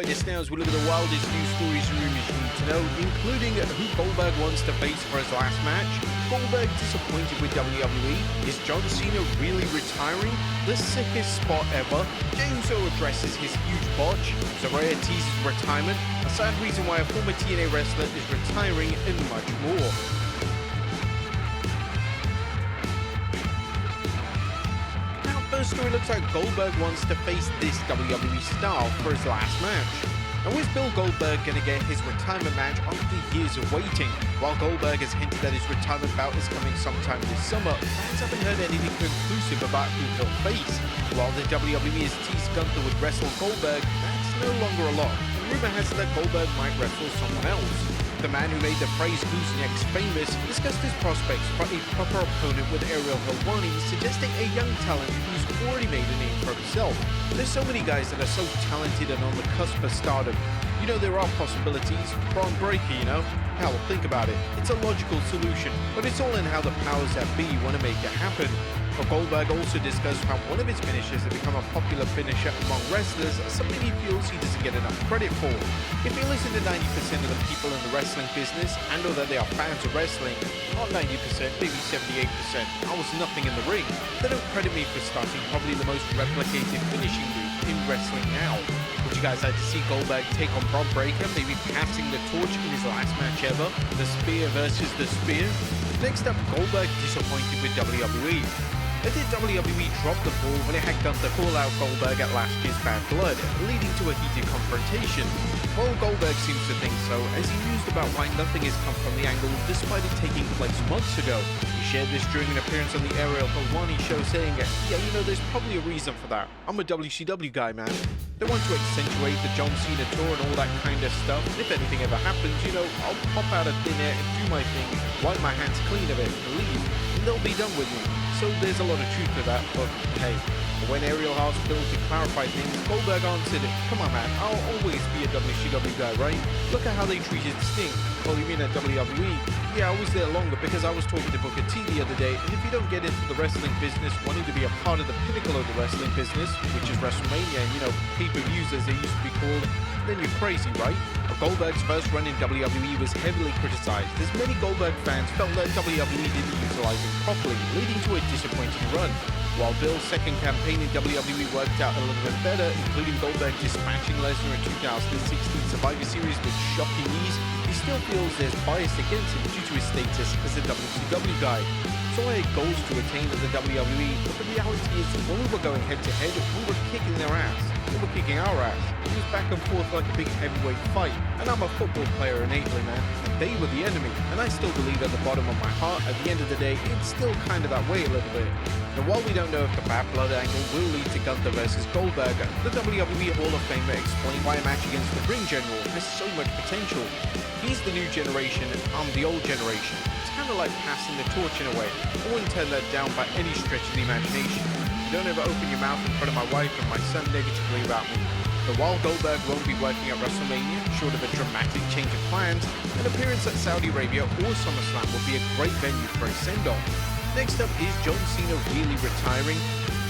This now as we look at the wildest news stories and rumors you need to know, including who Goldberg wants to face for his last match, Goldberg disappointed with WWE, is John Cena really retiring, the sickest spot ever, James O addresses his huge botch, Saraya teases retirement, a sad reason why a former TNA wrestler is retiring, and much more. First story looks like Goldberg wants to face this WWE star for his last match. Now is Bill Goldberg going to get his retirement match after years of waiting? While Goldberg has hinted that his retirement bout is coming sometime this summer, fans haven't heard anything conclusive about who he'll face. While the WWE has teased Gunther would wrestle Goldberg, that's no longer a lock. The rumor has it that Goldberg might wrestle someone else. The man who made the phrase Goosenecks famous discussed his prospects for a proper opponent with Ariel Helwani, suggesting a young talent who's already made a name for himself. There's so many guys that are so talented and on the cusp of stardom. You know, there are possibilities. Braun Breaker, you know? Hell, think about it. It's a logical solution, but it's all in how the powers that be want to make it happen. But Goldberg also discussed how one of his finishes has become a popular finisher among wrestlers, something he feels he doesn't get enough credit for. If you listen to 90% of the people in the wrestling business and know that they are fans of wrestling, not 90%, maybe 78%, I was nothing in the ring, they don't credit me for starting probably the most replicated finishing move in wrestling now. Would you guys like to see Goldberg take on Braun Breaker, maybe passing the torch in his last match ever? The spear versus the spear? Next up, Goldberg disappointed with WWE. But did WWE drop the ball when it had Gunther call out Goldberg at last year's Bad Blood, leading to a heated confrontation? Well, Goldberg seems to think so, as he mused about why nothing has come from the angle despite it taking place months ago. He shared this during an appearance on the Ariel Helwani show, saying, yeah, you know, there's probably a reason for that. I'm a WCW guy, man. They want to accentuate the John Cena tour and all that kind of stuff. If anything ever happens, you know, I'll pop out of thin air and do my thing, wipe my hands clean of it, and leave, and they'll be done with me. So there's a lot of truth to that, but hey, when Ariel asked Bill to clarify things, Goldberg answered, come on man, I'll always be a WCW guy, right? Look at how they treated Sting. Well, you mean at WWE? Yeah, I was there longer because I was talking to Booker T the other day, and if you don't get into the wrestling business, wanting to be a part of the pinnacle of the wrestling business, which is WrestleMania and, you know, pay-per-views as they used to be called, then you're crazy, right? Goldberg's first run in WWE was heavily criticized, as many Goldberg fans felt that WWE didn't utilize him properly, leading to a disappointing run. While Bill's second campaign in WWE worked out a little bit better, including Goldberg dispatching Lesnar in 2016 Survivor Series with shocking knees, he still feels there's bias against him due to his status as a WCW guy. So I had goals to attain at the WWE, but the reality is when we were going head-to-head, we were kicking their ass. They were kicking our ass. It was back and forth like a big heavyweight fight. And I'm a football player innately, man. And they were the enemy. And I still believe at the bottom of my heart, at the end of the day, it's still kind of that way a little bit. Now, while we don't know if the Bad Blood angle will lead to Gunther versus Goldberg, the WWE Hall of Famer explained why a match against the Ring General has so much potential. He's the new generation, and I'm the old generation. It's kind of like passing the torch in a way. I wouldn't turn that down by any stretch of the imagination. You don't ever open your mouth in front of my wife and my son negatively about me. But while Goldberg won't be working at WrestleMania, short of a dramatic change of plans, an appearance at Saudi Arabia or SummerSlam will be a great venue for a send-off. Next up, is John Cena really retiring?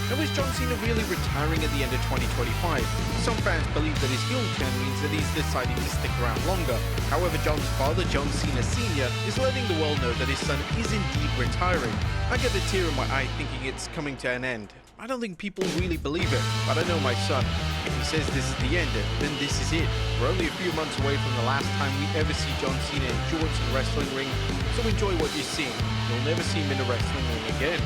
Now, is John Cena really retiring at the end of 2025? Some fans believe that his heel turn means that he's deciding to stick around longer. However, John's father, John Cena Sr., is letting the world know that his son is indeed retiring. I get a tear in my eye thinking it's coming to an end. I don't think people really believe it, but I know my son. If he says this is the end, then this is it. We're only a few months away from the last time we ever see John Cena in shorts and wrestling ring, so enjoy what you're seeing. You'll never see him in a wrestling ring again.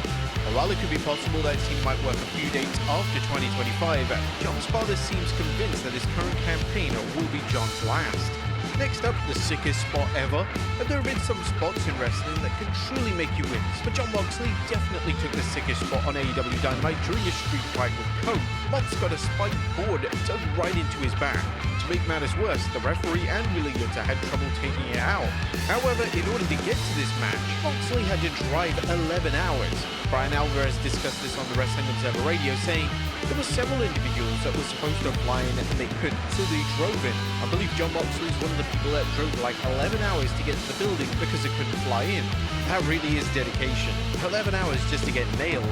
And while it could be possible that Cena might work a few dates after 2025, John's father seems convinced that his current campaign will be John's last. Next up, the sickest spot ever. And there have been some spots in wrestling that can truly make you wince, but Jon Moxley definitely took the sickest spot on AEW Dynamite during a street fight with Coke. Mox got a spiked board dug right into his back. To make matters worse, the referee and Wheeler Yuta had trouble taking it out. However, in order to get to this match, Moxley had to drive 11 hours. Brian Alvarez discussed this on the Wrestling Observer Radio, saying there were several individuals that were supposed to fly in and they couldn't, so they drove in. I believe Jon Moxley is one of the people that drove like 11 hours to get to the building because they couldn't fly in. That really is dedication. 11 hours just to get nailed.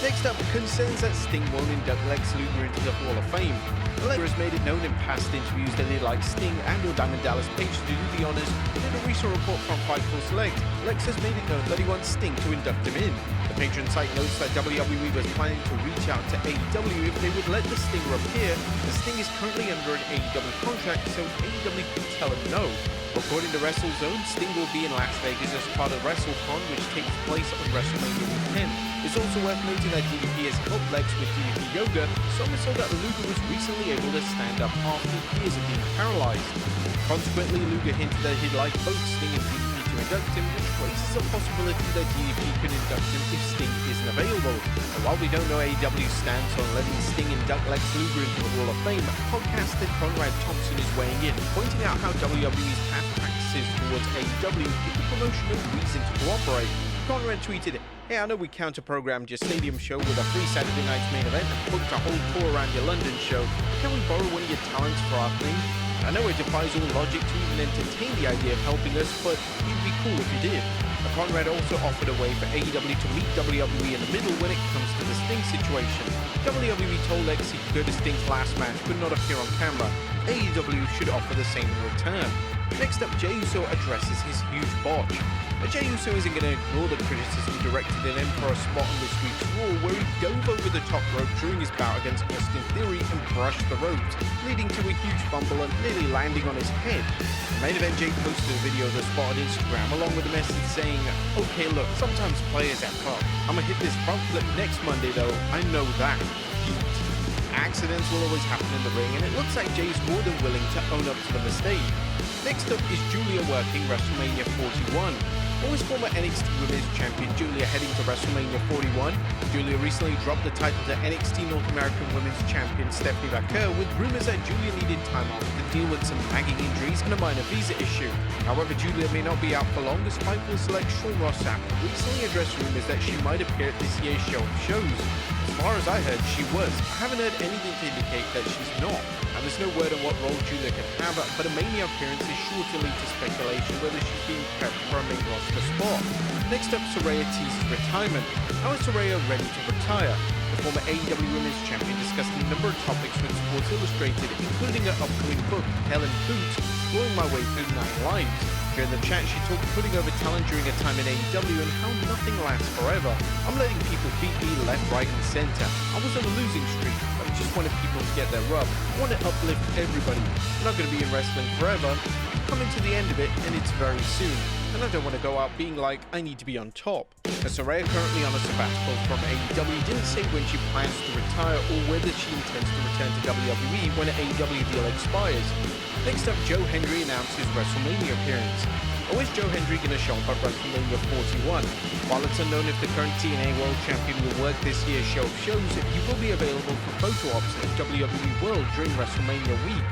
Next up, concerns that Sting won't induct Lex Luger into the Hall of Fame. Alexa has made it known in past interviews that they'd like Sting and or Diamond Dallas Page to do the honors, but in a recent report from Fightful Select, Alexa has made it known that he wants Sting to induct him in. The patron site notes that WWE was planning to reach out to AEW if they would let the Stinger appear, as Sting is currently under an AEW contract, so AEW could tell him no. According to WrestleZone, Sting will be in Las Vegas as part of WrestleCon, which takes place on WrestleMania weekend. It's also worth noting that DDP has helped Lex with DDP Yoga, so we saw that Luger was recently able to stand up after years of being paralyzed. Consequently, Luger hinted that he'd like both Sting and DDP to induct him, which raises a possibility that DDP could induct him if Sting isn't available. And while we don't know AEW's stance on letting Sting induct Lex Luger into the Hall of Fame, podcaster Conrad Thompson is weighing in, pointing out how WWE's past practices towards AEW give the promotion a reason to cooperate. Conrad tweeted, "Hey, I know we counter-programmed your stadium show with a free Saturday night's main event and booked a whole tour around your London show, but can we borrow one of your talents for our thing? I know it defies all logic to even entertain the idea of helping us, but it'd be cool if you did." Conrad also offered a way for AEW to meet WWE in the middle when it comes to the Sting situation. WWE told Lex he could go to Sting's last match but not appear on camera. AEW should offer the same in return. Next up, Jey Uso addresses his huge botch. But Jey Uso isn't going to ignore the criticism directed at him for a spot on this week's Raw where he dove over the top rope during his bout against Austin Theory and brushed the ropes, leading to a huge fumble and nearly landing on his head. The main event, Jey posted a video of the spot on Instagram along with a message saying, "Okay, look, sometimes players F up. I'ma hit this front flip next Monday though, I know that." Heat. Accidents will always happen in the ring, and it looks like Jey's more than willing to own up to the mistake. Next up is Julia working WrestleMania 41. Always former NXT Women's Champion Julia heading to WrestleMania 41. Julia recently dropped the title to NXT North American Women's Champion Stephanie Vaquer, with rumors that Julia needed time off to deal with some nagging injuries and a minor visa issue. However, Julia may not be out for long, as Fightful Select Sean Ross Sapp recently addressed rumors that she might appear at this year's show of shows. As far as I heard, she was. I haven't heard anything to indicate that she's not. And there's no word on what role Julia can have, but a Mania appearance is sure to lead to speculation whether she's being prepped for a main roster spot. Next up, Saraya teases retirement. How is Saraya ready to retire? The former AEW Women's Champion discussed a number of topics with Sports Illustrated, including her upcoming book, Hell in Boots, Blowing My Way Through 9 Lives. During the chat, she talked putting over talent during her time in AEW and how nothing lasts forever. "I'm letting people beat me left, right, and center. I was on a losing streak, but I just wanted people to get their rub. I want to uplift everybody. I'm not going to be in wrestling forever. I'm coming to the end of it, and it's very soon. And I don't want to go out being like, I need to be on top." As Saraya, currently on a sabbatical from AEW, didn't say when she plans to retire or whether she intends to return to WWE when an AEW deal expires. Next up, Joe Hendry announced his WrestleMania appearance. How is Joe Hendry going to show up at WrestleMania 41? While it's unknown if the current TNA World Champion will work this year's show of shows, he will be available for photo ops at WWE World during WrestleMania week.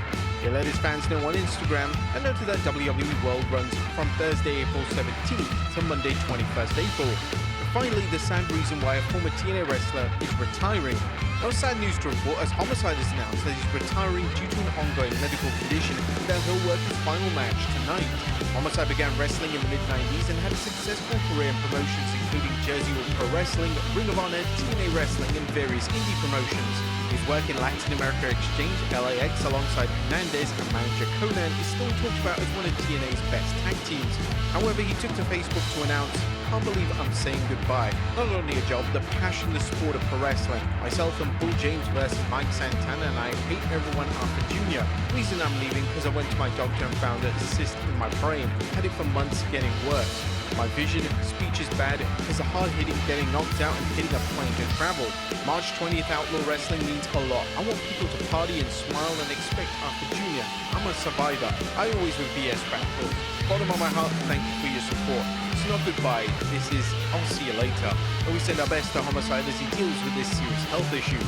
He let his fans know on Instagram and noted that WWE World runs from Thursday, April 17th to Monday, 21st April. And finally, the sad reason why a former TNA wrestler is retiring. Now, sad news to report, as Homicide has announced that he's retiring due to an ongoing medical condition and that he'll work his final match tonight. Homicide began wrestling in the mid-90s and had a successful career in promotions including Jersey Pro Wrestling, Ring of Honor, TNA Wrestling, and various indie promotions. His work in Latin America Exchange, LAX, alongside Hernandez and manager Conan is still talked about as one of TNA's best tag teams. However, he took to Facebook to announce, "Can't believe I'm saying goodbye. Not only a job, the passion, the sport of pro wrestling. Myself and Bull James versus Mike Santana, and I hate everyone after Junior. Reason I'm leaving because I went to my doctor and found a cyst in my brain. Had it for months, getting worse. My vision, speech is bad because the hard-hitting, getting knocked out and hitting a plane to travel. March 20th Outlaw Wrestling means a lot. I want people to party and smile and expect after Junior. I'm a survivor. I always will be as battles. Bottom of my heart, thank you for your support. It's not goodbye. This is, I'll see you later." And we send our best to Homicide as he deals with this serious health issue.